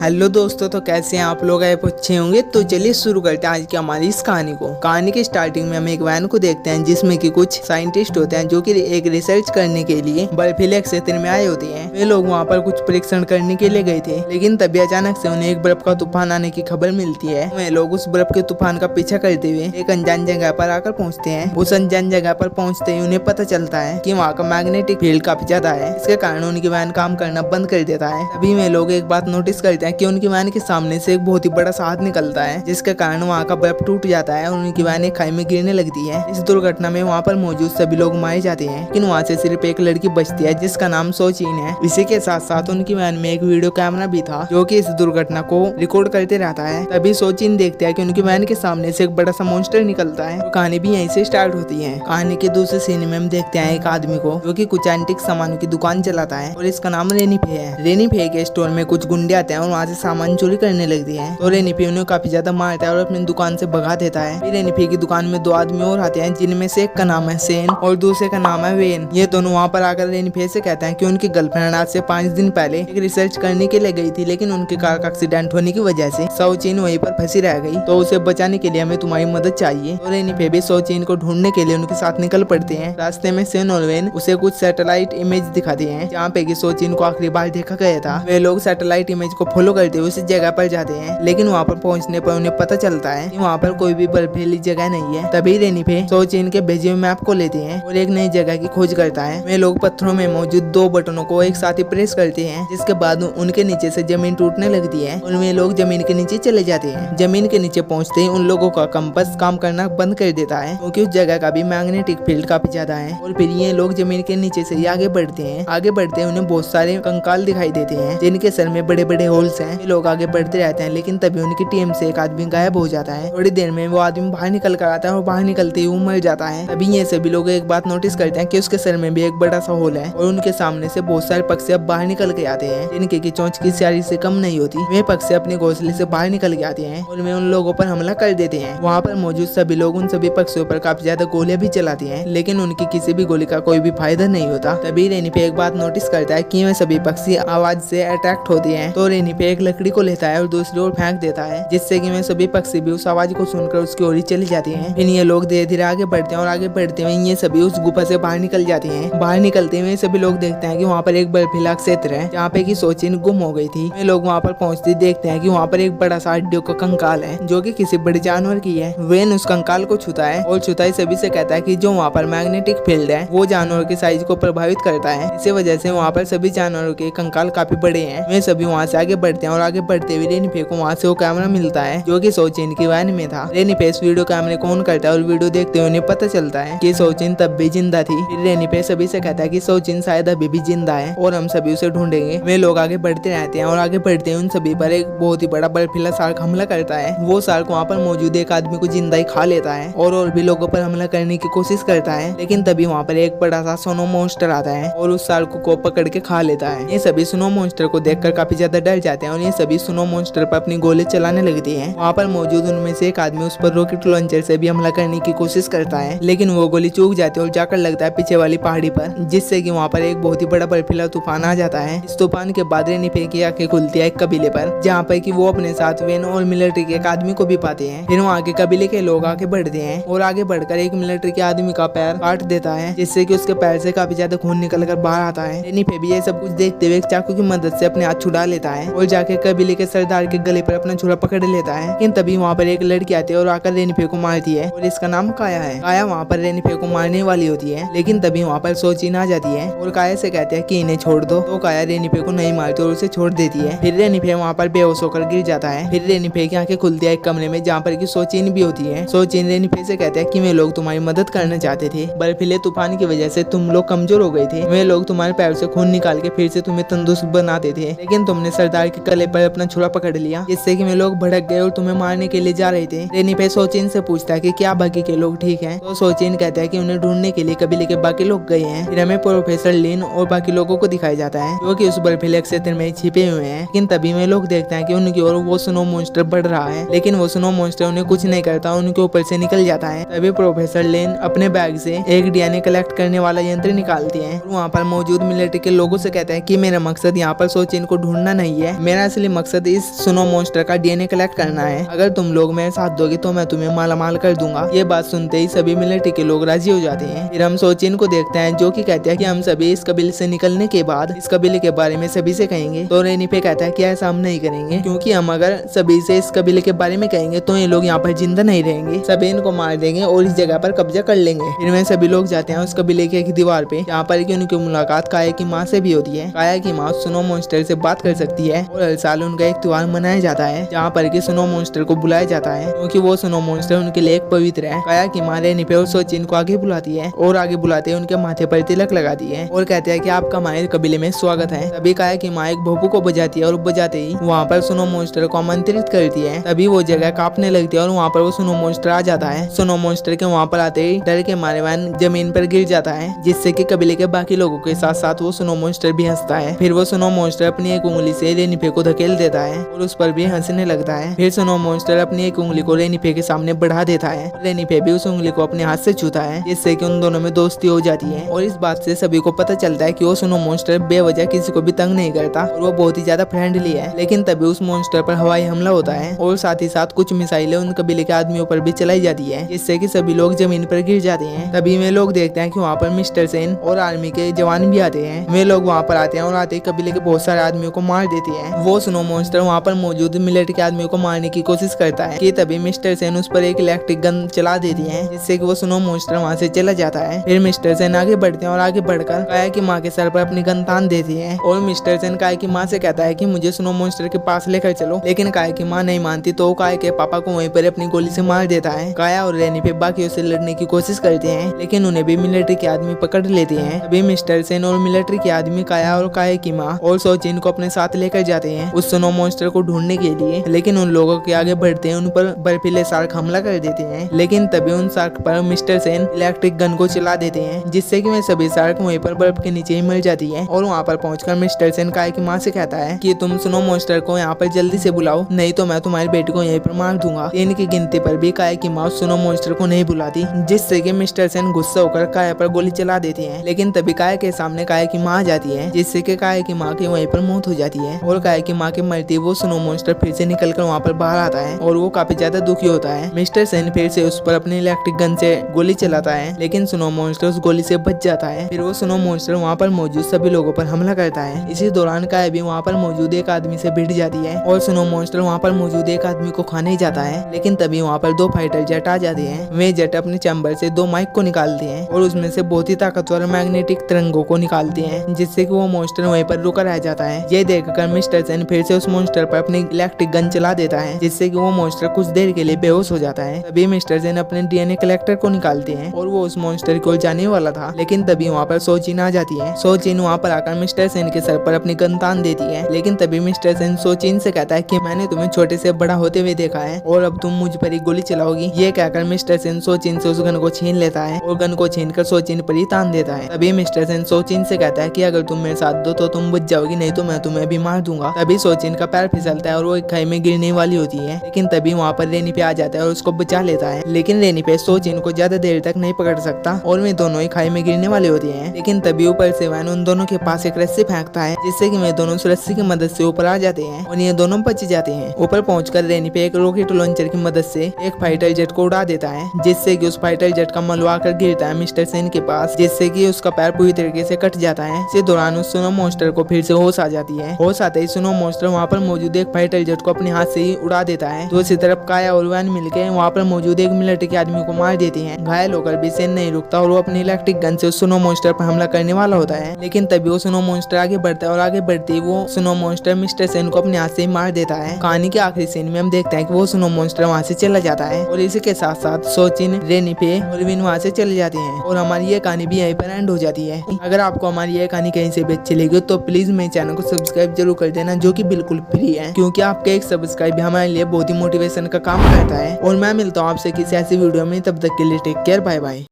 Hello दोस्तों, तो कैसे हैं आप लोग? आप अच्छे होंगे। तो चलिए शुरू करते हैं आज की हमारी इस कहानी को। कहानी की स्टार्टिंग में हम एक वैन को देखते हैं जिसमें कि कुछ साइंटिस्ट होते हैं जो कि एक रिसर्च करने के लिए बर्फीले क्षेत्र में आए होते हैं। वे लोग वहाँ पर कुछ परीक्षण करने के लिए गए थे, लेकिन तभी अचानक से उन्हें एक बर्फ का तूफान आने की खबर मिलती है। वे लोग उस बर्फ के तूफान का पीछा करते हुए एक अनजान जगह पर आकर पहुँचते हैं। उस अनजान जगह पर पहुँचते ही उन्हें पता चलता है कि वहाँ का मैग्नेटिक फील्ड काफी ज्यादा है, इसके कारण उनकी वैन काम करना बंद कर देता है। तभी वे लोग एक बात नोटिस करते हैं कि उनकी वैन के सामने से एक बहुत ही बड़ा हाथ निकलता है, जिसके कारण वहाँ का बर्फ टूट जाता है और उनकी वैन एक खाई में गिरने लगती है। इस दुर्घटना में वहाँ पर मौजूद सभी लोग मारे जाते हैं, लेकिन वहाँ से सिर्फ एक लड़की बचती है जिसका नाम सोचिन है। इसी के साथ साथ उनकी वैन में एक वीडियो कैमरा भी था जो कि इस दुर्घटना को रिकॉर्ड करते रहता है। तभी सोचिन देखते हैं कि उनकी वैन के सामने से एक बड़ा सा मॉन्स्टर निकलता है। तो कहानी भी यहीं से स्टार्ट होती है। कहानी के दूसरे सीन में हम देखते हैं एक आदमी को जो कि कुछ एंटीक सामानों की दुकान चलाता है और इसका नाम रेनीफे है। रेनीफे के स्टोर में कुछ गुंडे आते हैं और वहाँ से सामान चोरी करने लगती है। तो रेनीफे उन्हें काफी ज्यादा मारता है और अपनी दुकान से भगा देता है। फिर रेनीफे की दुकान में दो आदमी और आते हैं जिनमें से एक का नाम है सेन और दूसरे का नाम है वेन। ये दोनों वहाँ पर आकर रेनीफे से कहते हैं कि उनकी गर्लफ्रेंड आज से 5 दिन पहले एक रिसर्च करने के लिए गई थी, लेकिन उनकी कार का एक्सीडेंट होने की वजह से सोचिन वहीं पर फंसी रह गई। तो उसे बचाने के लिए हमें तुम्हारी मदद चाहिए। तो रेनीफे भी सोचिन को ढूंढने के लिए उनके साथ निकल पड़ते हैं। रास्ते में सेन और वेन उसे कुछ सैटेलाइट इमेज दिखाते हैं जहाँ पे कि सोचिन को आखिरी बार देखा गया था। वे लोग सैटेलाइट इमेज को फॉलो करते हुए उस जगह पर जाते हैं, लेकिन वहाँ पर पहुँचने पर उन्हें पता चलता है कि वहाँ पर कोई भी बर्फीली जगह नहीं है। तभी रेनीफे सोचिन के भेजे हुए मैप को लेते हैं और एक नई जगह की खोज करता है। वे लोग पत्थरों में मौजूद 2 बटनों को एक साथ ही प्रेस करते हैं, जिसके बाद उनके नीचे से जमीन टूटने लगती है और वे लोग जमीन के नीचे चले जाते हैं। जमीन के नीचे पहुँचते ही उन लोगों का कंपास काम करना बंद कर देता है क्योंकि उस जगह का भी मैग्नेटिक फील्ड काफी ज्यादा है। और फिर ये लोग जमीन के नीचे से आगे बढ़ते हैं। आगे बढ़ते उन्हें बहुत सारे कंकाल दिखाई देते हैं जिनके सर में बड़े बड़े होल्स हैं। लोग आगे बढ़ते रहते हैं, लेकिन तभी उनकी टीम से एक आदमी गायब हो जाता है। थोड़ी देर में वो आदमी बाहर निकल कर आता है और बाहर निकलते ही वो मर जाता है। तभी ये सभी लोग एक बात नोटिस करते हैं कि उसके सर में भी एक बड़ा सा होल है और उनके सामने से बहुत सारे पक्षी अब बाहर निकल के आते हैं जिनके की चोंच की स्याही से कम नहीं होती। वे पक्षी अपने घोंसले से बाहर निकल के आते हैं और वे उन लोगों पर हमला कर देते हैं। वहाँ पर मौजूद सभी लोग उन सभी पक्षियों पर काफी ज्यादा गोलियां भी चलाती हैं, लेकिन उनकी किसी भी गोली का कोई भी फायदा नहीं होता। तभी रेनीफे एक बात नोटिस करता है कि वे सभी पक्षी आवाज से अट्रैक्ट होते हैं। तो रेनीफे एक लकड़ी को लेता है और दूसरी ओर फेंक देता है, जिससे कि वे सभी पक्षी भी उस आवाज को सुनकर उसकी ओर चली जाती हैं। फिर ये लोग धीरे धीरे आगे बढ़ते हैं और आगे बढ़ते हुए ये सभी उस गुफा से बाहर निकल जाते हैं। बाहर निकलते हुए सभी लोग देखते हैं कि वहाँ पर एक बर्फीला क्षेत्र है जहाँ पे कि सोचिन गुम हो गई थी। वे लोग वहाँ पर पहुँचते देखते हैं कि वहाँ पर एक बड़ा सा हड्डियों का कंकाल है जो कि किसी बड़े जानवर की है। वेन उस कंकाल को छूता है और छूता सभी से कहता है कि जो वहाँ पर मैग्नेटिक फील्ड है वो जानवरों की साइज को प्रभावित करता है। इसी वजह से वहाँ पर सभी जानवरों के कंकाल काफी बड़े हैं। वे सभी वहाँ से आगे बढ़ते हैं और आगे बढ़ते हुए रेनीफे को वहाँ से वो कैमरा मिलता है जो कि सोचिन की वैन में था। रेनीफे इस वीडियो कैमरे को ऑन करता है और वीडियो देखते हुए उन्हें पता चलता है कि सोचिन तब भी जिंदा थी। फिर रेनीफे सभी से कहता है कि सोचिन शायद अभी भी जिंदा है और हम सभी उसे ढूंढेंगे। वे लोग आगे बढ़ते रहते हैं और आगे बढ़ते उन सभी पर एक बहुत ही बड़ा बर्फीला शार्क हमला करता है। वो शार्क वहाँ पर मौजूद एक आदमी को जिंदा ही खा लेता है और भी लोगों पर हमला करने की कोशिश करता है, लेकिन तभी वहाँ पर एक बड़ा सा स्नो मॉन्स्टर आता है और उस शार्क को पकड़ के खा लेता है। ये सभी स्नो मॉन्स्टर को देखकर काफी ज्यादा डर जाते हैं और ये सभी स्नो मॉन्स्टर पर अपनी गोली चलाने लगती है। वहाँ पर मौजूद उनमें से एक आदमी उस पर रॉकेट लॉन्चर से भी हमला करने की कोशिश करता है, लेकिन वो गोली चूक जाती है और जाकर लगता है पीछे वाली पहाड़ी पर, जिससे कि वहाँ पर एक बहुत ही बड़ा बर्फीला तूफान आ जाता है। इस तूफान के बाद रेनीफे की आंखें खुलती है एक कबीले पर, जहाँ पर कि वो अपने साथ वेन और मिलिट्री के एक आदमी को भी पाते हैं। फिर वहाँ के कबीले के लोग आगे बढ़ते हैं और आगे बढ़कर एक मिलिट्री के आदमी का पैर काट देता है, जिससे कि उसके पैर से काफी ज्यादा खून निकल कर बाहर आता है। रेनीफे भी ये सब कुछ देखते हुए एक चाकू की मदद से अपने हाथ छुड़ा लेता है और जाके कबीले के सरदार के गले पर अपना छुरा पकड़ लेता है। लेकिन तभी वहाँ पर एक लड़की आती है और आकर रेनीफे को मारती है और इसका नाम काया है। काया वहाँ पर रेनीफे को मारने वाली होती है, लेकिन तभी वहाँ पर सोचिन आ जाती है और काया से कहते हैं कि इन्हें छोड़ दो। तो काया रेनीफे को नहीं मारती और उसे छोड़ देती है। फिर रेनीफे वहाँ पर बेहोश होकर गिर जाता है। फिर रेनीफे की आंखें खुलती है एक कमरे में जहाँ पर की सोचिन भी होती है। सोचिन रेनीफे से कहते हैं कि वे लोग तुम्हारी मदद करना चाहते थे, बर्फीले तूफान की वजह से तुम लोग कमजोर हो गए थे। वे लोग तुम्हारे पैर से खून निकाल के फिर से तुम्हें तंदुरुस्त बनाते थे, लेकिन तुमने सरदार के गले पर अपना छुरा पकड़ लिया, जिससे कि वे लोग भड़क गए और तुम्हें मारने के लिए जा रहे थे। रेनीफे सोचिन से पूछता है कि क्या बाकी के लोग ठीक हैं? तो सोचिन कहता है कि उन्हें ढूंढने के लिए कबीले के बाकी लोग गए हैं। फिर हमें प्रोफेसर लिन और बाकी लोगों को दिखाया जाता है जो कि उस बर्फीले क्षेत्र में छिपे हुए हैं। लेकिन तभी वे लोग देखते हैं कि उनकी ओर वो स्नो मॉन्स्टर बढ़ रहा है, लेकिन वो स्नो मॉन्स्टर उन्हें कुछ नहीं करता, उनके ऊपर से निकल जाता है। तभी प्रोफेसर लिन अपने बैग से एक डीएनए कलेक्ट करने वाला यंत्र निकालती है। वहाँ पर मौजूद मिलिट्री के लोगों से कहते हैं कि मेरा मकसद यहाँ पर सोचिन को ढूंढना नहीं है, मेरा असली मकसद इस सुनो मॉन्स्टर का डीएनए कलेक्ट करना है। अगर तुम लोग मेरे साथ दोगे तो मैं तुम्हें मालामाल कर दूंगा। ये बात सुनते ही सभी मिलिट्री के लोग राजी हो जाते हैं। फिर हम सोचिन को देखते हैं जो कि कहते हैं कि हम सभी इस कबीले से निकलने के बाद इस कबीले के बारे में सभी से कहेंगे। तो रेनिफे कहता है कि ऐसा हम नहीं करेंगे, क्योंकि हम अगर सभी से इस कबीले के बारे में कहेंगे तो ये लोग यहाँ पर जिंदा नहीं रहेंगे, सभी इनको मार देंगे और इस जगह पर कब्जा कर लेंगे। फिर में सभी लोग जाते हैं उस कबीले की एक दीवार पे, जहाँ पर कि उनकी मुलाकात काया की माँ से भी होती है। काया की माँ सुनो मॉन्स्टर से बात कर सकती है और हर साल उनका एक त्योहार मनाया जाता है, जहाँ पर कि सुनो मॉन्स्टर को बुलाया जाता है, क्योंकि वो सुनो मॉन्स्टर उनके लिए एक पवित्र है। काया की माँ रेनिफे और सोचिन को आगे बुलाती है और आगे बुलाते उनके माथे पर तिलक लगाती है और कहते हैं कि आपका हमारे कबीले में स्वागत है। तभी काया की माँ एक भोपू को बजाती है और बजाते ही वहाँ पर सुनो मॉन्स्टर को आमंत्रित करती है। तभी वो जगह कांपने लगती है और वहाँ पर वो सुनो मॉन्स्टर आ जाता है। सुनो मॉन्स्टर के वहाँ पर आते ही डर के मारे वैन जमीन पर गिर जाता है, जिससे कि कबीले के बाकी लोगों के साथ साथ वो सुनो मॉन्स्टर भी हंसता है। फिर वो सुनो मॉन्स्टर अपनी एक उंगली से रेनिफे को धकेल देता है और उस पर भी हंसने लगता है। फिर सुनो मॉन्स्टर अपनी एक उंगली को रेनिफे के सामने बढ़ा देता है। रेनिफे भी उस उंगली को अपने हाथ से छूता है, जिससे कि उन दोनों में दोस्ती हो जाती है। और इस बात से सभी को पता चलता है कि वो सुनो मॉन्स्टर बेवजह किसी को भी तंग नहीं करता और वो बहुत ही ज्यादा फ्रेंडली है। लेकिन तभी उस मॉन्स्टर पर हवाई हमला होता है और साथ ही साथ कुछ मिसाइलें उन कबीले के आदमियों पर भी चलाई जाती है, जिससे कि सभी लोग जमीन पर गिर जाते हैं। तभी वे लोग देखते हैं कि वहाँ पर मिस्टर सेन और आर्मी के जवान भी आते हैं। वे लोग वहाँ पर आते हैं और आते ही कबीले के बहुत सारे आदमियों को मार देते हैं। वो सुनो मॉन्स्टर वहाँ पर मौजूद मिलिट्री के आदमियों को मारने की कोशिश करता है कि तभी मिस्टर सेन उस पर एक इलेक्ट्रिक गन चला देती है, जिससे कि वो सुनो मॉन्स्टर वहाँ से चला जाता है। फिर मिस्टर सेन आगे बढ़ते हैं और आगे बढ़कर काया की माँ के सर पर अपनी गन तान देती है और मिस्टर सेन काया की माँ से कहता है कि मुझे सुनो मॉन्स्टर के पास लेकर चलो। लेकिन काया की माँ नहीं मानती, तो काया के पापा को वहीं पर अपनी गोली से मार देता है। काया और रेनिफे बाकियों से लड़ने की कोशिश करते हैं, लेकिन उन्हें भी मिलिट्री के आदमी पकड़ लेते हैं। अभी मिस्टर सेन और मिलिट्री के आदमी काया और काया की माँ और सोचिन को अपने साथ लेकर जाते हैं उस सुनो मॉन्स्टर को ढूंढने के लिए। लेकिन उन लोगों के आगे बढ़ते हैं उन पर बर्फीले शार्क हमला कर देते हैं। लेकिन तभी उन शार्क पर मिस्टर सेन इलेक्ट्रिक गन को चला देते हैं, जिससे कि वे सभी शार्क वहीं पर बर्फ के नीचे ही मर जाती है। और वहाँ पर पहुंचकर मिस्टर सेन काया की माँ से कहता है कि तुम सुनो मॉन्स्टर को यहाँ पर जल्दी से बुलाओ, नहीं तो मैं तुम्हारी बेटी को यहीं पर मार दूंगा। इनकी गिनती पर भी काया की माँ सुनो मॉन्स्टर को नहीं बुलाती, जिससे कि मिस्टर सेन गुस्सा होकर काया पर गोली चला देती है। लेकिन तभी काया के सामने काया की माँ आ जाती है, जिससे कि काया की माँ की वहीं पर मौत हो जाती है। और काया की माँ के मरते वो सुनो मॉन्स्टर फिर से निकलकर वहाँ पर बाहर आता है और वो काफी ज्यादा दुखी होता है। मिस्टर सेन फिर से उस पर अपनी इलेक्ट्रिक गन से गोली चलाता है, लेकिन सुनो मॉन्स्टर उस गोली से बच जाता है। फिर वो सुनो मॉन्स्टर वहाँ पर मौजूद सभी लोगों पर हमला करता है। इसी दौरान काया भी वहाँ पर मौजूद एक आदमी से भिड़ जाती है और सुनो मॉन्स्टर वहाँ पर मौजूद एक आदमी को खाने जाता है। लेकिन तभी वहाँ पर दो फाइटर जेट आ जाते हैं। वे जेट अपने चैम्बर से दो माइक को निकालते हैं और उसमें से बहुत ही ताकतवर मैग्नेटिक तरंगों को निकालते हैं, जिससे कि वो मॉन्स्टर वहीं पर रुका रह जाता है। ये देखकर मिस्टर सेन फिर से उस मॉन्स्टर पर अपनी इलेक्ट्रिक गन चला देता है, जिससे कि वो मॉन्स्टर कुछ देर के लिए बेहोश हो जाता है। तभी मिस्टर सेन अपने डीएनए कलेक्टर को निकालते हैं और वो उस मॉन्स्टर की ओर जाने वाला था, लेकिन तभी वहाँ पर सोचिन आ जाती है। सोचिन वहाँ पर आकर मिस्टर सेन के सर पर अपनी गन तान देती है। लेकिन तभी मिस्टर सेन सोचिन से कहता है कि मैंने तुम्हें छोटे से बड़ा होते हुए देखा है और अब तुम मुझ पर ही गोली चलाओगी। ये कहकर मिस्टर सेन सोचिन से उस गन को छीन लेता है और गन को छीन कर सोचिन पर ही तान देता है। तभी मिस्टर सेन सोचिन से कहता है कि अगर तुम मेरे साथ दो तो तुम बच जाओगी, नहीं तो मैं तुम्हें भी मार दूंगा। तभी सोचिन का पैर फिसलता है और वो एक खाई में गिरने वाली होती है। लेकिन तभी वहाँ पर रेनिफे आ जाता है और उसको बचा लेता है। लेकिन रेनिफे सोचिन को ज्यादा देर तक नहीं पकड़ सकता और वे दोनों ही खाई में गिरने वाले होते हैं। लेकिन तभी ऊपर से वैन उन दोनों के पास एक रस्सी फेंकता है, जिससे कि वे दोनों उस रस्सी की मदद से ऊपर आ जाते हैं और ये दोनों बच जाते हैं। ऊपर पहुंचकर रेनिफे एक रॉकेट लॉन्चर की मदद से एक फाइटर जेट को उड़ा देता है, जिससे कि उस फाइटर जेट का मलवा कर गिरता है मिस्टर सेन के पास, जिससे कि उसका पैर पूरी तरीके से कट जाता है। इसी दौरान उस सुनो मॉन्स्टर को फिर से होश आ जाती है। होश आते ही सुनो मॉन्स्टर वहाँ पर मौजूद एक फाइटर जेट को अपने हाथ से ही उड़ा देता है। दूसरी तरफ काया और वैन मिलकर वहाँ पर मौजूद एक मिलिट्री के आदमी को मार देते हैं। घायल होकर भी सेन नहीं रुकता और वो अपनी इलेक्ट्रिक गन से उस सुनो मॉन्स्टर पर हमला करने वाला होता है। लेकिन तभी वो सुनो मॉन्स्टर आगे बढ़ता है और आगे बढ़ते ही वो सुनो मॉन्स्टर मिस्टर सेन को अपने हाथ से ही मार देता है। कहानी के आखिरी सीन में हम देखते हैं कि वो सुनो मॉन्स्टर वहाँ से चला जाता है और इसी के साथ साथ सोचिन, रेनिफे और विन वहाँ से चले जाते हैं और हमारी ये कहानी भी यहीं पर एंड हो जाती है। अगर आपको हमारी ये कहानी कहीं से भी अच्छी लगी तो प्लीज मेरे चैनल को सब्सक्राइब जरूर कर देना, जो कि बिल्कुल फ्री है, क्योंकि आपका एक सब्सक्राइब हमारे लिए बहुत ही मोटिवेशन का काम करता है। और मैं मिलता हूँ आपसे किसी ऐसी वीडियो में, तब तक के लिए टेक केयर, बाय बाय।